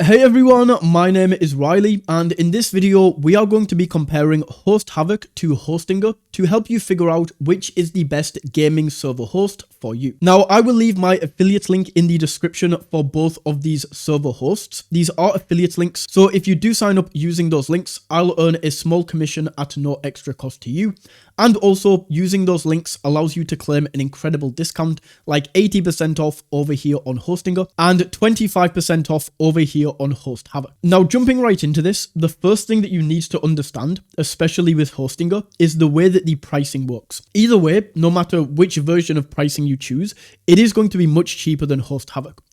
Hey everyone, my name is Riley, and in this video we are going to be comparing Host Havoc to Hostinger to help you figure out which is the best gaming server host for you. Now, I will leave my affiliate link in the description for both of these server hosts. These are affiliate links, so if you do sign up using those links, I'll earn a small commission at no extra cost to you. And also, using those links allows you to claim an incredible discount, like 80% off over here on Hostinger and 25% off over here on Host Havoc. Now, jumping right into this, the first thing that you need to understand, especially with Hostinger, is the way that the pricing works. Either way, no matter which version of pricing you choose, it is going to be much cheaper than Host Havoc.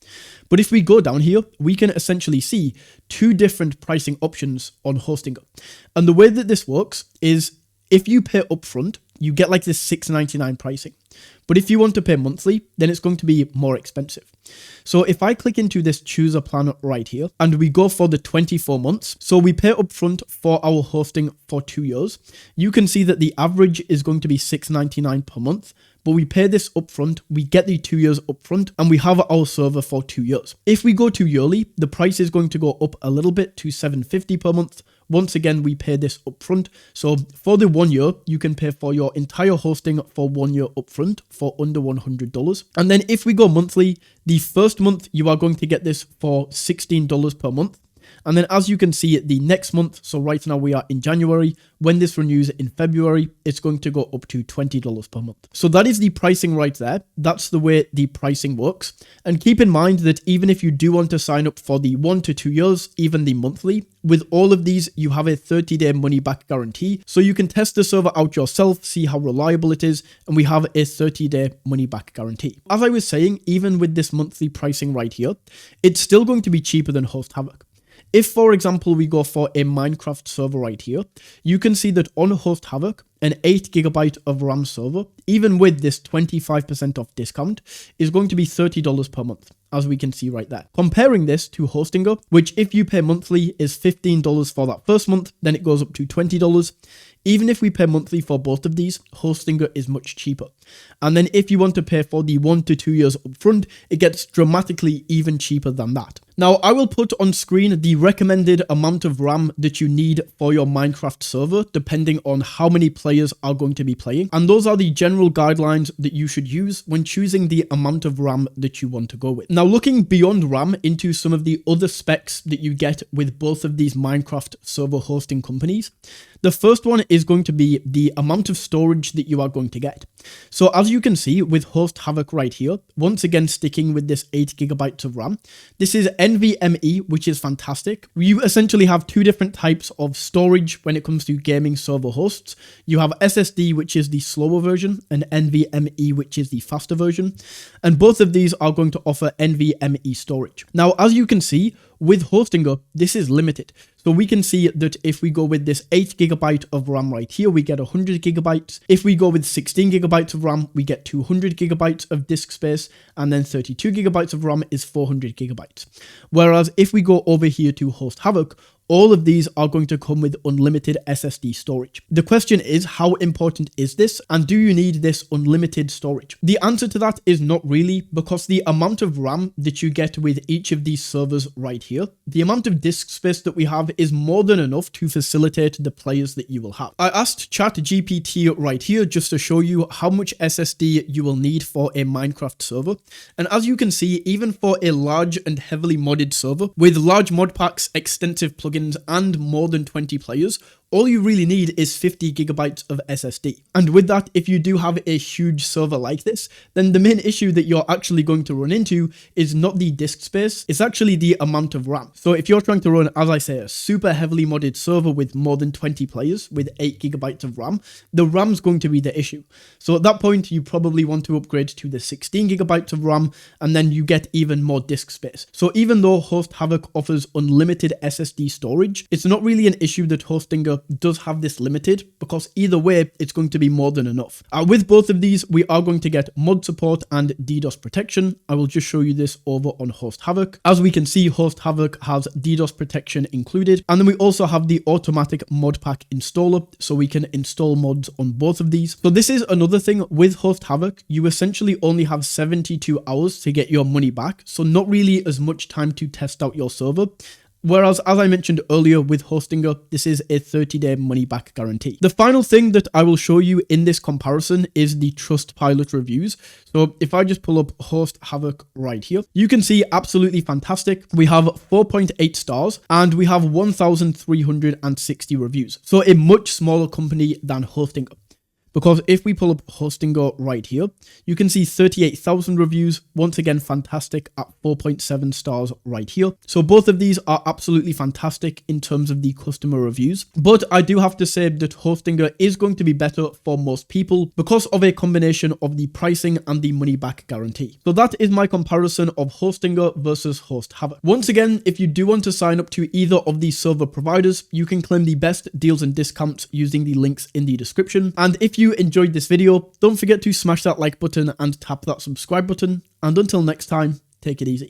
But if we go down here, we can essentially see two different pricing options on Hostinger. And the way that this works is if you pay upfront, you get like this $6.99 pricing. But if you want to pay monthly, then it's going to be more expensive. So if I click into this chooser plan right here and we go for the 24 months, so we pay upfront for our hosting for 2 years, you can see that the average is going to be $6.99 per month. But we pay this upfront, we get the 2 years upfront, and we have our server for 2 years. If we go to yearly, the price is going to go up a little bit to $7.50 per month. Once again, we pay this upfront. So for the 1 year, you can pay for your entire hosting for 1 year upfront for under $100. And then if we go monthly, the first month you are going to get this for $16 per month. And then as you can see, the next month, so right now we are in January, when this renews in February, it's going to go up to $20 per month. So that is the pricing right there. That's the way the pricing works. And keep in mind that even if you do want to sign up for the 1 to 2 years, even the monthly, with all of these, you have a 30-day money-back guarantee. So you can test the server out yourself, see how reliable it is, and we have a 30-day money-back guarantee. As I was saying, even with this monthly pricing right here, it's still going to be cheaper than Host Havoc. If, for example, we go for a Minecraft server right here, you can see that on Host Havoc, an 8GB of RAM server, even with this 25% off discount, is going to be $30 per month, as we can see right there. Comparing this to Hostinger, which if you pay monthly is $15 for that first month, then it goes up to $20. Even if we pay monthly for both of these, Hostinger is much cheaper. And then if you want to pay for the 1 to 2 years upfront, it gets dramatically even cheaper than that. Now, I will put on screen the recommended amount of RAM that you need for your Minecraft server, depending on how many players are going to be playing. And those are the general guidelines that you should use when choosing the amount of RAM that you want to go with. Now, looking beyond RAM into some of the other specs that you get with both of these Minecraft server hosting companies, the first one is going to be the amount of storage that you are going to get. So as you can see with Host Havoc right here, once again sticking with this 8GB of RAM, this is NVMe, which is fantastic. You essentially have two different types of storage when it comes to gaming server hosts. You have SSD, which is the slower version, and NVMe, which is the faster version. And both of these are going to offer NVMe storage. Now, as you can see, with Hostinger, this is limited. So we can see that if we go with this 8GB of RAM right here, we get 100GB. If we go with 16GB of RAM, we get 200GB of disk space, and then 32GB of RAM is 400GB. Whereas if we go over here to Host Havoc, all of these are going to come with unlimited SSD storage. The question is, how important is this? And do you need this unlimited storage? The answer to that is not really, because the amount of RAM that you get with each of these servers right here, the amount of disk space that we have is more than enough to facilitate the players that you will have. I asked ChatGPT right here just to show you how much SSD you will need for a Minecraft server. And as you can see, even for a large and heavily modded server with large mod packs, extensive plugins, and more than 20 players, all you really need is 50GB of SSD. And with that, if you do have a huge server like this, then the main issue that you're actually going to run into is not the disk space, it's actually the amount of RAM. So if you're trying to run, as I say, a super heavily modded server with more than 20 players with 8GB of RAM, the RAM's going to be the issue. So at that point, you probably want to upgrade to the 16GB of RAM, and then you get even more disk space. So even though Host Havoc offers unlimited SSD storage, it's not really an issue that Hostinger Hostinger does have this limited, because either way, it's going to be more than enough. With both of these, we are going to get mod support and DDoS protection. I will just show you this over on Host Havoc. As we can see, Host Havoc has DDoS protection included, and then we also have the automatic mod pack installer, so we can install mods on both of these. So this is another thing with Host Havoc. You essentially only have 72 hours to get your money back, so not really as much time to test out your server. Whereas, as I mentioned earlier with Hostinger, this is a 30-day money-back guarantee. The final thing that I will show you in this comparison is the Trustpilot reviews. So if I just pull up Host Havoc right here, you can see absolutely fantastic. We have 4.8 stars and we have 1,360 reviews. So a much smaller company than Hostinger. Because if we pull up Hostinger right here, you can see 38,000 reviews, once again fantastic at 4.7 stars right here. So both of these are absolutely fantastic in terms of the customer reviews. But I do have to say that Hostinger is going to be better for most people because of a combination of the pricing and the money back guarantee. So that is my comparison of Hostinger versus Host Havoc. Once again, if you do want to sign up to either of these server providers, you can claim the best deals and discounts using the links in the description. And if you enjoyed this video, don't forget to smash that like button and tap that subscribe button. And until next time, take it easy.